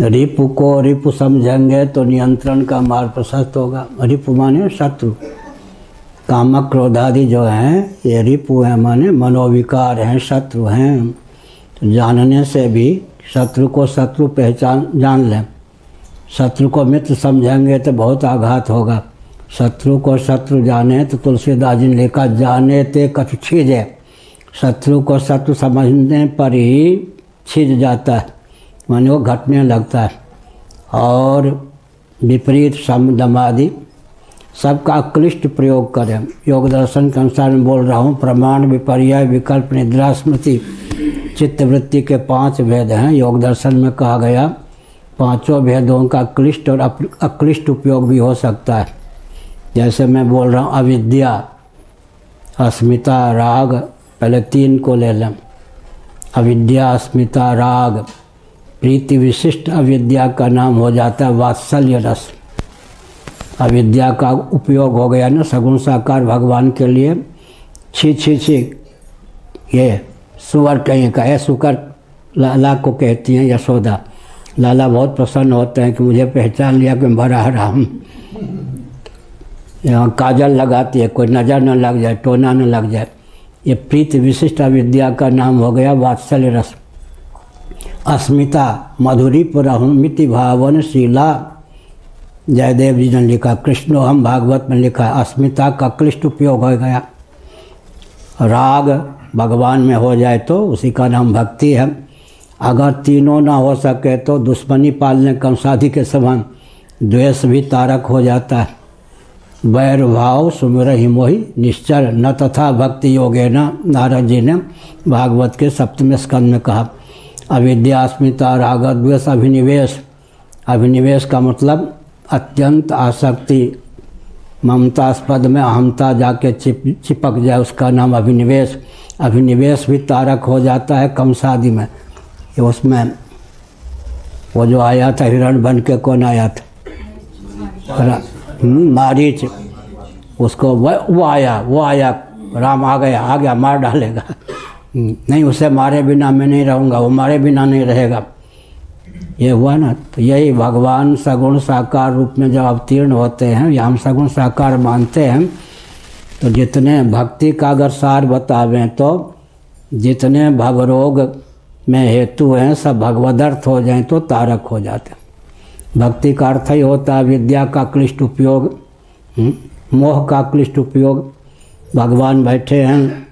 रिपु को रिपु समझेंगे तो नियंत्रण का मार्ग प्रशस्त होगा। रिपु माने शत्रु, कामक क्रोधादि जो हैं ये रिपु हैं, माने मनोविकार हैं, शत्रु हैं। तो जानने से भी शत्रु को शत्रु पहचान जान लें। शत्रु को मित्र समझेंगे तो बहुत आघात होगा। शत्रु को शत्रु जाने तो तुलसीदास जी ने लिखा, जाने ते कछु छीजे। शत्रु को शत्रु समझने पर ही छिज जाता है, माने वो घटने लगता है। और विपरीत सम दमादि सबका अक्लिष्ट प्रयोग करें। योग दर्शन के अनुसार मैं बोल रहा हूँ। प्रमाण, विपर्य, विकल्प, निद्रा, स्मृति, चित्तवृत्ति के 5 भेद हैं। योग दर्शन में कहा गया 5 भेदों का क्लिष्ट और अक्लिष्ट उपयोग भी हो सकता है। जैसे मैं बोल रहा हूँ अविद्या, अस्मिता, राग, पहले 3 को ले लें। अविद्या, अस्मिता, राग। प्रीति विशिष्ट अविद्या का नाम हो जाता है वात्सल्य रस। अविद्या का उपयोग हो गया ना सगुण साकार भगवान के लिए। छी छी छी, ये सुअर कहीं का है, सुकर लाला को कहती हैं यशोदा। लाला बहुत प्रसन्न होते हैं कि मुझे पहचान लिया कि मैं भरा रहा हूँ। यहाँ काजल लगाती है, कोई नज़र न लग जाए, टोना न लग जाए। ये प्रीति विशिष्ट अविद्या का नाम हो गया वात्सल्य रस। अस्मिता, मधुरी पुरमिति भावन शीला, जयदेव जी ने लिखा। कृष्णो हम भागवत में लिखा। अस्मिता का क्लिष्ट उपयोग हो गया। राग भगवान में हो जाए तो उसी का नाम भक्ति है। अगर तीनों ना हो सके तो दुश्मनी पालने कंसाधी के समान द्वेष भी तारक हो जाता है। वैर भाव सुमिर ही मोहि निश्चर न तथा भक्ति योगे न, नारद जी ने भागवत के 7वें स्कंद में कहा। अविद्या, अस्मिता, राग, द्वेष, अभिनिवेश। अभिनिवेश का मतलब अत्यंत आसक्ति, ममतास्पद में अहमता जाके चिपक जाए, उसका नाम अभिनिवेश। अभिनिवेश भी तारक हो जाता है कंसादि में। ये उसमें वो जो आया था हिरण बन के, कौन आया था? मारीच। उसको वो आया राम आ गया मार डालेगा। नहीं, उसे मारे बिना मैं नहीं रहूँगा, वो मारे बिना नहीं रहेगा। ये हुआ ना। तो यही भगवान सगुण साकार रूप में जब अवतीर्ण होते हैं या हम सगुण साकार मानते हैं तो जितने भक्ति का अगर सार बतावें तो जितने भवरोग में हेतु हैं सब भगवदर्थ हो जाएं तो तारक हो जाते हैं। भक्ति का अर्थ ही होता है विद्या का क्लिष्ट उपयोग, मोह का क्लिष्ट उपयोग। भगवान बैठे हैं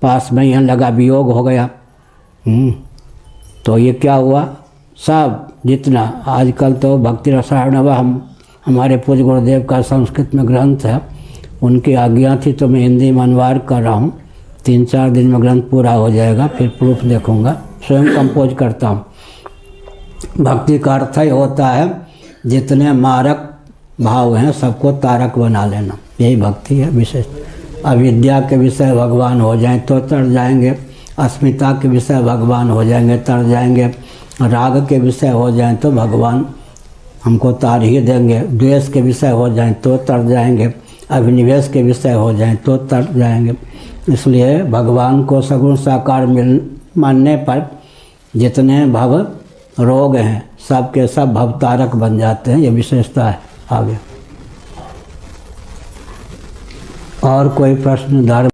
पास में ही लगा, वियोग हो गया। तो ये क्या हुआ? सब जितना आजकल तो भक्ति रसायन हमारे पूज्य गुरुदेव का संस्कृत में ग्रंथ है, उनकी आज्ञा थी तो मैं हिंदी में अनुवाद कर रहा हूँ। 3-4 दिन में ग्रंथ पूरा हो जाएगा, फिर प्रूफ देखूँगा। स्वयं कंपोज करता हूँ। भक्ति का अर्थ ही होता है जितने मारक भाव हैं सबको तारक बना लेना, यही भक्ति है विशेष। अविद्या के विषय भगवान हो जाएं तो तर जाएंगे, अस्मिता के विषय भगवान हो जाएंगे तर जाएंगे, राग के विषय हो जाएं तो भगवान हमको तार ही देंगे, द्वेष के विषय हो जाएं तो तर जाएंगे, अभिनिवेश के विषय हो जाएं तो तर जाएंगे। इसलिए भगवान को सगुण साकार मानने पर जितने भव रोग हैं सब के सब भवतारक बन जाते हैं। ये विशेषता है। आगे और कोई प्रश्न धर्म